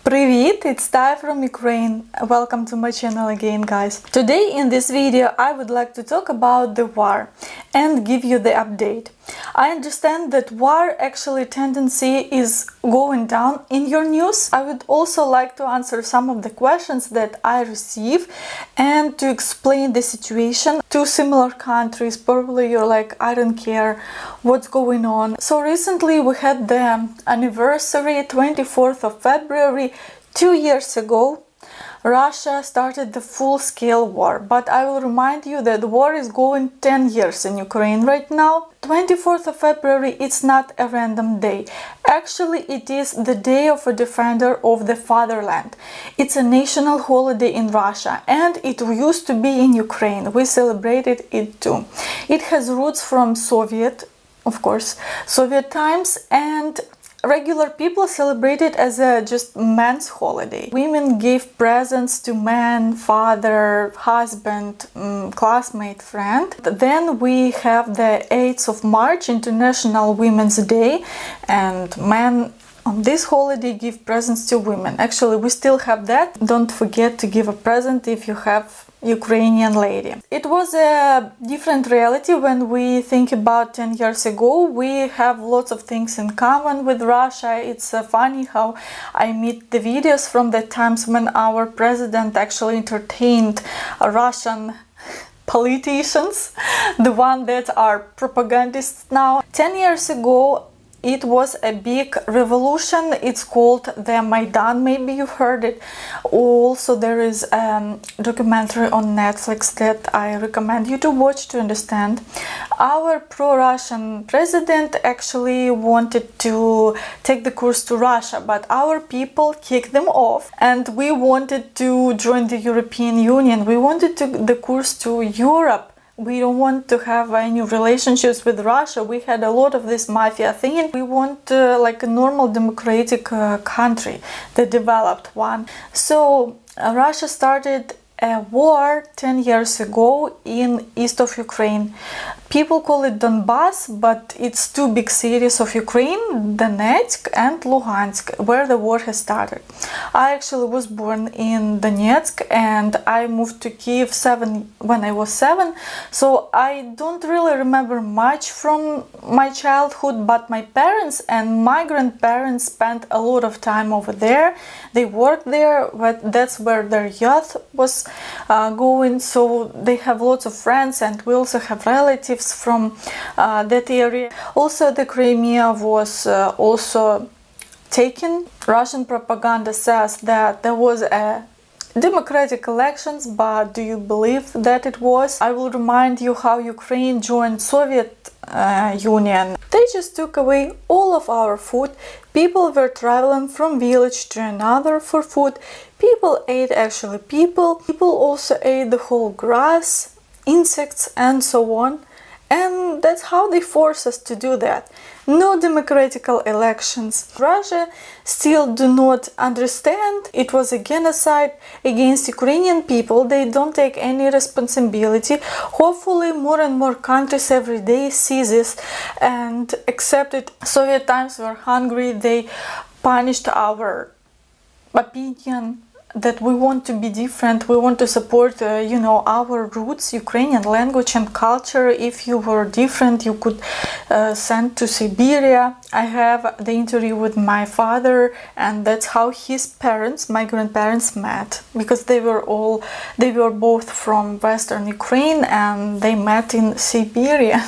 Привет, it's Tay from Ukraine. Welcome to my channel again, guys. Today in this video I would like to talk about the war and give you the update. I understand that war actually tendency is going down in your news. I would also like to answer some of the questions that I receive and to explain the situation to similar countries. Probably you're like, I don't care what's going on. So recently we had the anniversary, 24th of February, 2 years ago. Russia started the full-scale war, but I will remind you that the war is going 10 years in Ukraine right now. 24th of February, it's not a random day. Actually, it is the day of a defender of the fatherland. It's a national holiday in Russia, and it used to be in Ukraine. We celebrated it too. It has roots from Soviet times, and regular people celebrate it as a just man's holiday. Women give presents to man, father, husband, classmate, friend. Then we have the 8th of March, International Women's Day, and men on this holiday give presents to women. Actually, we still have that. Don't forget to give a present if you have Ukrainian lady. It was a different reality when we think about 10 years ago. We have lots of things in common with Russia. It's funny how I meet the videos from the times when our president actually entertained Russian politicians, the ones that are propagandists now. 10 years ago, it was a big revolution. It's called the Maidan, maybe you've heard it. Also, there is a documentary on Netflix that I recommend you to watch to understand. Our pro-Russian president actually wanted to take the course to Russia, but our people kicked them off, and we wanted to join the European Union. We wanted the course to Europe. We don't want to have any relationships with Russia. We had a lot of this mafia thing. We want like a normal democratic country, the developed one. So Russia started a war 10 years ago in east of Ukraine. People call it Donbass, but it's two big cities of Ukraine, Donetsk and Luhansk, where the war has started. I actually was born in Donetsk and I moved to Kiev when I was 7, so I don't really remember much from my childhood, but my parents and my grandparents spent a lot of time over there. They worked there, but that's where their youth was going, so they have lots of friends, and we also have relatives from that area. Also, the Crimea was also taken. Russian propaganda says that there was a democratic elections, but do you believe that it was? I will remind you how Ukraine joined Soviet Union. They just took away all of our food. People were traveling from village to another for food. People ate actually people. People also ate the whole grass, insects and so on. And that's how they force us to do that. No democratic elections. Russia still do not understand it was a genocide against Ukrainian people. They don't take any responsibility. Hopefully more and more countries every day see this and accept it. Soviet times were hungry. They punished our opinion that we want to be different, we want to support, our roots, Ukrainian language and culture. If you were different, you could send to Siberia. I have the interview with my father, and that's how his parents, my grandparents, met, because they were both from Western Ukraine and they met in Siberia.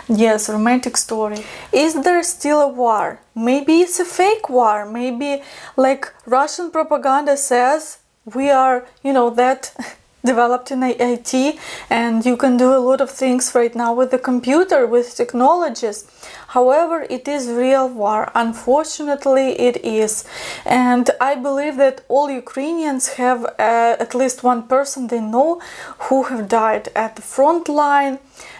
Yes, romantic story. Is there still a war? Maybe it's a fake war. Maybe, like Russian propaganda says, we are, that developed in IT, and you can do a lot of things right now with the computer, with technologies. However, it is real war. Unfortunately, it is. And I believe that all Ukrainians have at least one person they know who have died at the front line.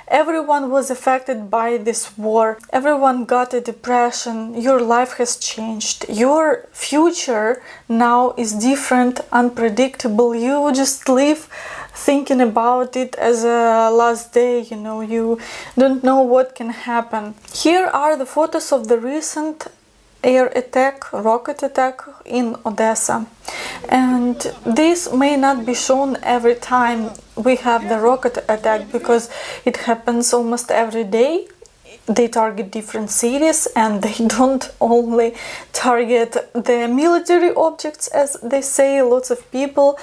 Everyone was affected by this war. Everyone got a depression. Your life has changed. Your future now is different, unpredictable. You just live thinking about it as a last day, you don't know what can happen. Here are the photos of the recent air attack, rocket attack in Odessa. And this may not be shown every time we have the rocket attack, because it happens almost every day. They target different cities, and they don't only target the military objects, as they say. Lots of people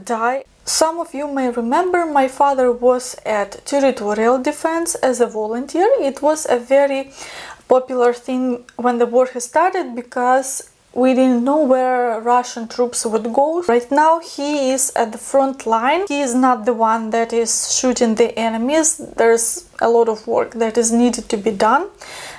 die. Some of you may remember my father was at territorial defense as a volunteer. It was a very popular thing when the war has started, because we didn't know where Russian troops would go. Right now he is at the front line. He is not the one that is shooting the enemies. There's a lot of work that is needed to be done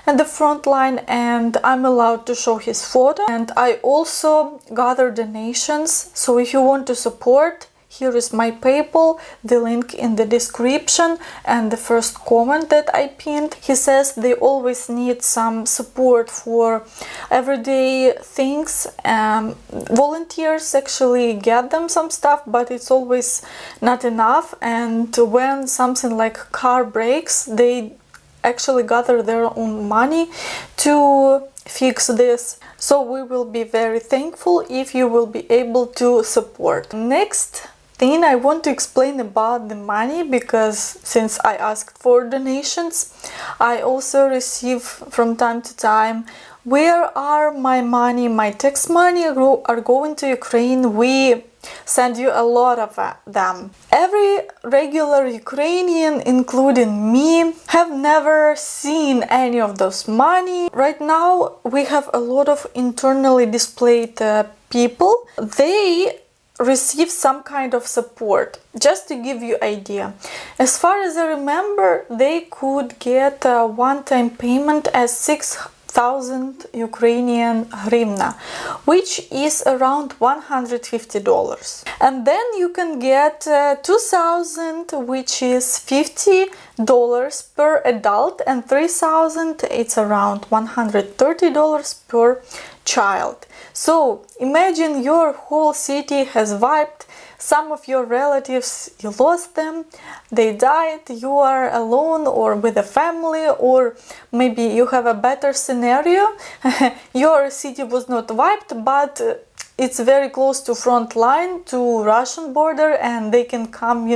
at the front line, and I'm allowed to show his photo. And I also gather donations, so if you want to support, here is my PayPal, the link in the description and the first comment that I pinned. He says they always need some support for everyday things. Volunteers actually get them some stuff, but it's always not enough. And when something like car breaks, they actually gather their own money to fix this. So we will be very thankful if you will be able to support. Next thing I want to explain about the money, because since I asked for donations, I also receive from time to time, where are my money, my tax money are going to Ukraine. We send you a lot of them. Every regular Ukrainian, including me, have never seen any of those money. Right now we have a lot of internally displaced people. They receive some kind of support. Just to give you idea, as far as I remember, they could get a one-time payment as 6,000 Ukrainian hryvnia, which is around $150. And then you can get 2,000, which is $50 per adult, and 3,000, it's around $130 per child. So imagine your whole city has wiped. Some of your relatives, you lost them, they died, you are alone or with a family, or maybe you have a better scenario. Your city was not wiped, but it's very close to front line, to Russian border, and they can come,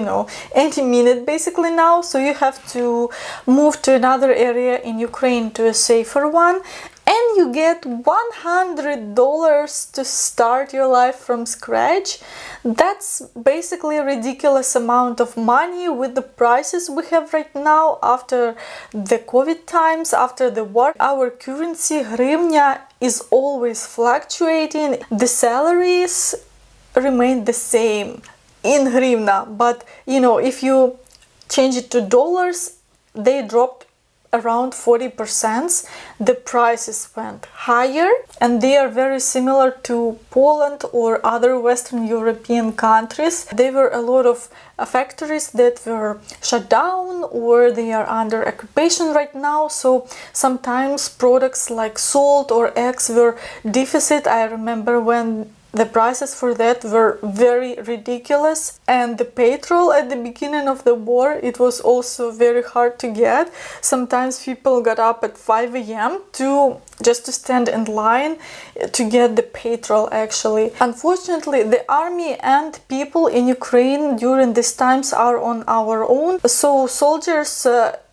any minute basically now. So you have to move to another area in Ukraine, to a safer one. And you get $100 to start your life from scratch. That's basically a ridiculous amount of money with the prices we have right now after the COVID times, after the war. Our currency, hryvnia, is always fluctuating. The salaries remain the same in hryvnia, but if you change it to dollars, they dropped around 40%. The prices went higher, and they are very similar to Poland or other Western European countries. There were a lot of factories that were shut down, or they are under occupation right now, so sometimes products like salt or eggs were deficit. I remember when the prices for that were very ridiculous, and the petrol at the beginning of the war, it was also very hard to get. Sometimes people got up at 5 a.m. just to stand in line to get the petrol actually. Unfortunately, the army and people in Ukraine during these times are on our own. So soldiers,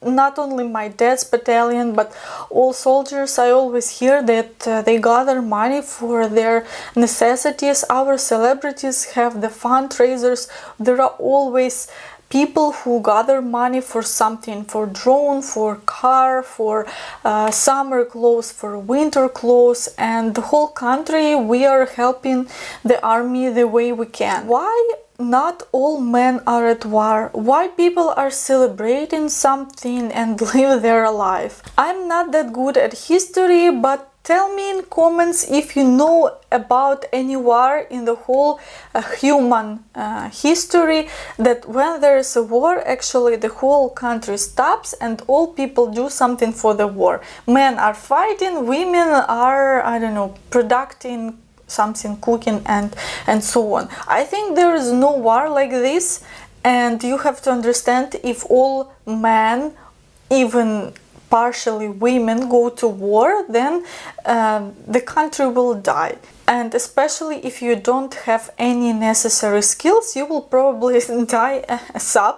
not only my dad's battalion, but all soldiers, I always hear that they gather money for their necessities. Our celebrities have the fundraisers. There are always people who gather money for something, for drone, for car, for summer clothes, for winter clothes, and the whole country we are helping the army the way we can. Why not all men are at war? Why people are celebrating something and live their life? I'm not that good at history, but tell me in comments if you know about any war in the whole human history, that when there is a war, actually the whole country stops and all people do something for the war. Men are fighting, women are, I don't know, producing something, cooking and so on. I think there is no war like this, and you have to understand, if all men, even partially women go to war, then the country will die. And especially if you don't have any necessary skills, you will probably die ASAP.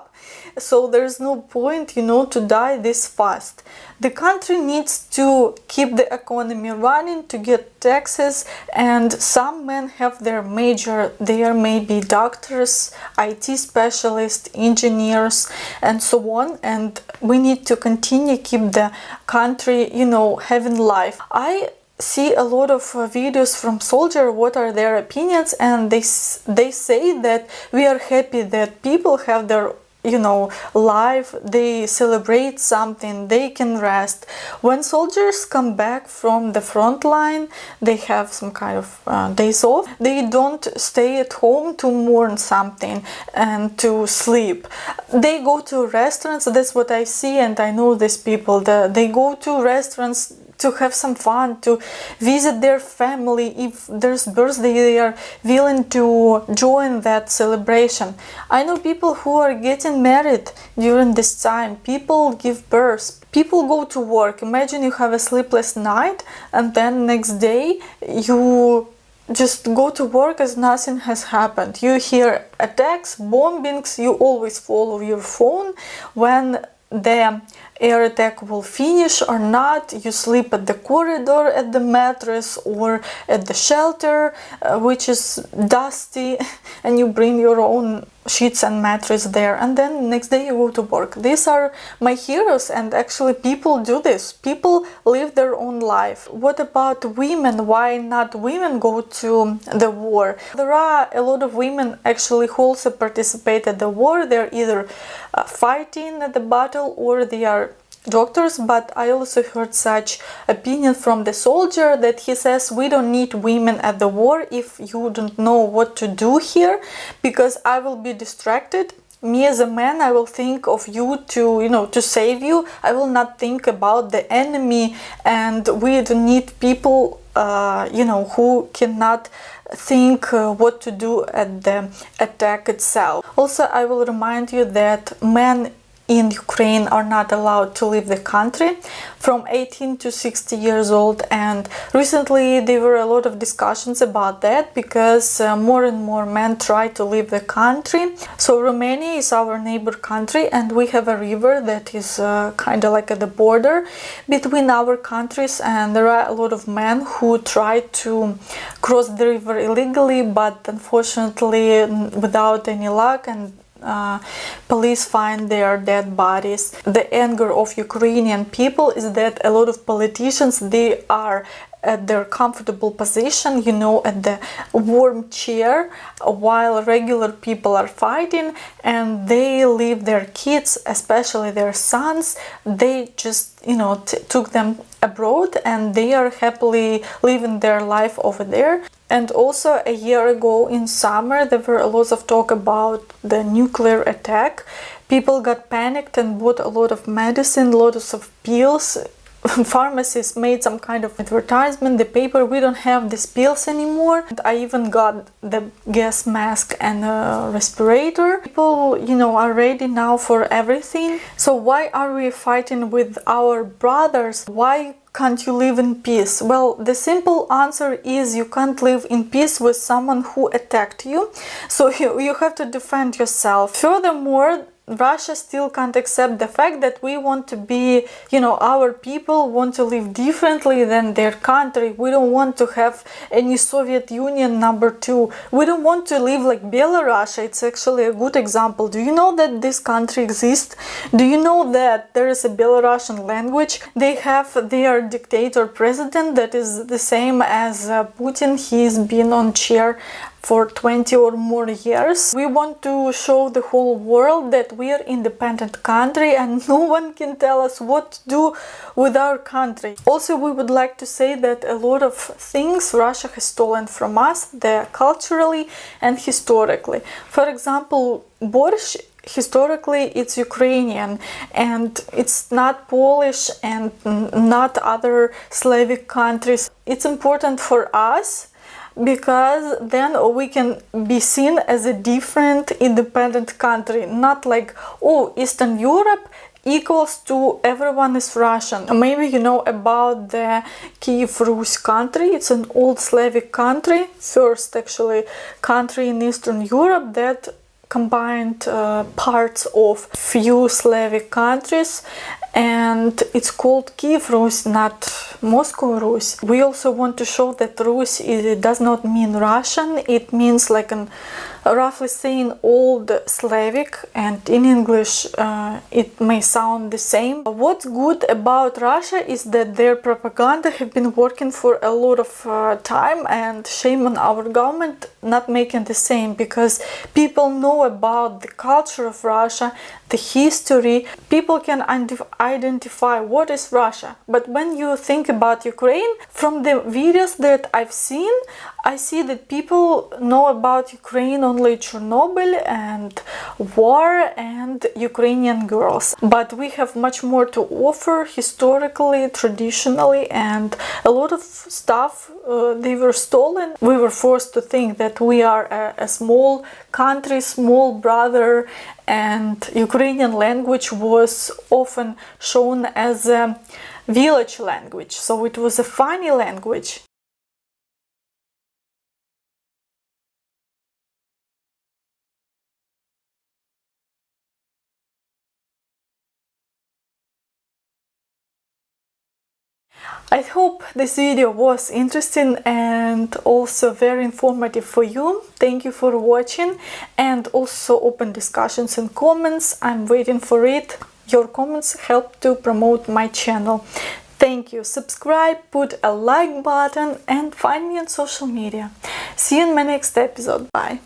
So there's no point, to die this fast. The country needs to keep the economy running, to get taxes, and some men have their major. They are maybe doctors, IT specialists, engineers, and so on. And we need to continue keep the country, having life. I see a lot of videos from soldiers, what are their opinions, and they say that we are happy that people have their life, they celebrate something, they can rest. When soldiers come back from the front line, they have some kind of days off. They don't stay at home to mourn something and to sleep. They go to restaurants. That's what I see, and I know these people. They go to restaurants to have some fun, to visit their family. If there's birthday, they are willing to join that celebration. I know people who are getting married during this time. People give birth. People go to work. Imagine you have a sleepless night, and then next day you just go to work as nothing has happened. You hear attacks, bombings, you always follow your phone when the air attack will finish or not. You sleep at the corridor, at the mattress, or at the shelter, which is dusty, and you bring your own sheets and mattress there, and then next day you go to work. These are my heroes, and actually people do this. People live their own life. What about women? Why not women go to the war? There are a lot of women actually who also participate at the war. They're either fighting at the battle or they are doctors, but I also heard such opinion from the soldier that he says we don't need women at the war if you don't know what to do here, because I will be distracted. Me as a man, I will think of you to save you. I will not think about the enemy, and we don't need people who cannot think what to do at the attack itself. Also, I will remind you that men in Ukraine are not allowed to leave the country from 18 to 60 years old, and recently there were a lot of discussions about that because more and more men try to leave the country. So Romania is our neighbor country, and we have a river that is kind of like at the border between our countries, and there are a lot of men who try to cross the river illegally, but unfortunately without any luck, and police find their dead bodies. The anger of Ukrainian people is that a lot of politicians, they are at their comfortable position, at the warm chair, while regular people are fighting, and they leave their kids, especially their sons, they just took them abroad, and they are happily living their life over there. And also a year ago in summer there were a lot of talk about the nuclear attack. People got panicked and bought a lot of medicine, lots of pills. Pharmacists made some kind of advertisement, the paper, we don't have these pills anymore. And I even got the gas mask and a respirator. People, are ready now for everything. So why are we fighting with our brothers? Why can't you live in peace? Well, the simple answer is you can't live in peace with someone who attacked you. So you have to defend yourself. Furthermore, Russia still can't accept the fact that we want to be, our people want to live differently than their country. We don't want to have any Soviet Union #2. We don't want to live like Belarus. It's actually a good example. Do you know that this country exists? Do you know that there is a Belarusian language? They have their dictator president that is the same as Putin. He's been on chair for 20 or more years. We want to show the whole world that we are independent country and no one can tell us what to do with our country. Also, we would like to say that a lot of things Russia has stolen from us, culturally and historically. For example, borscht, historically it's Ukrainian, and it's not Polish and not other Slavic countries. It's important for us because then we can be seen as a different independent country, not like, oh, Eastern Europe equals to everyone is Russian. Maybe you know about the Kiev Rus country. It's an old Slavic country, first actually country in Eastern Europe that combined parts of few Slavic countries, and it's called Kiev Rus, not Moscow Rus. We also want to show that Rus does not mean Russian. It means like an roughly saying old Slavic, and in English it may sound the same. What's good about Russia is that their propaganda have been working for a lot of time, and shame on our government not making the same, because people know about the culture of Russia, the history. People can identify what is Russia. But when you think about Ukraine, from the videos that I've seen, I see that people know about Ukraine only Chernobyl and war and Ukrainian girls. But we have much more to offer historically, traditionally, and a lot of stuff they were stolen. We were forced to think that we are a small country, small brother, and Ukrainian language was often shown as a village language, so it was a funny language. I hope this video was interesting and also very informative for you. Thank you for watching, and also open discussions and comments. I'm waiting for it. Your comments help to promote my channel. Thank you. Subscribe, put a like button, and find me on social media. See you in my next episode. Bye.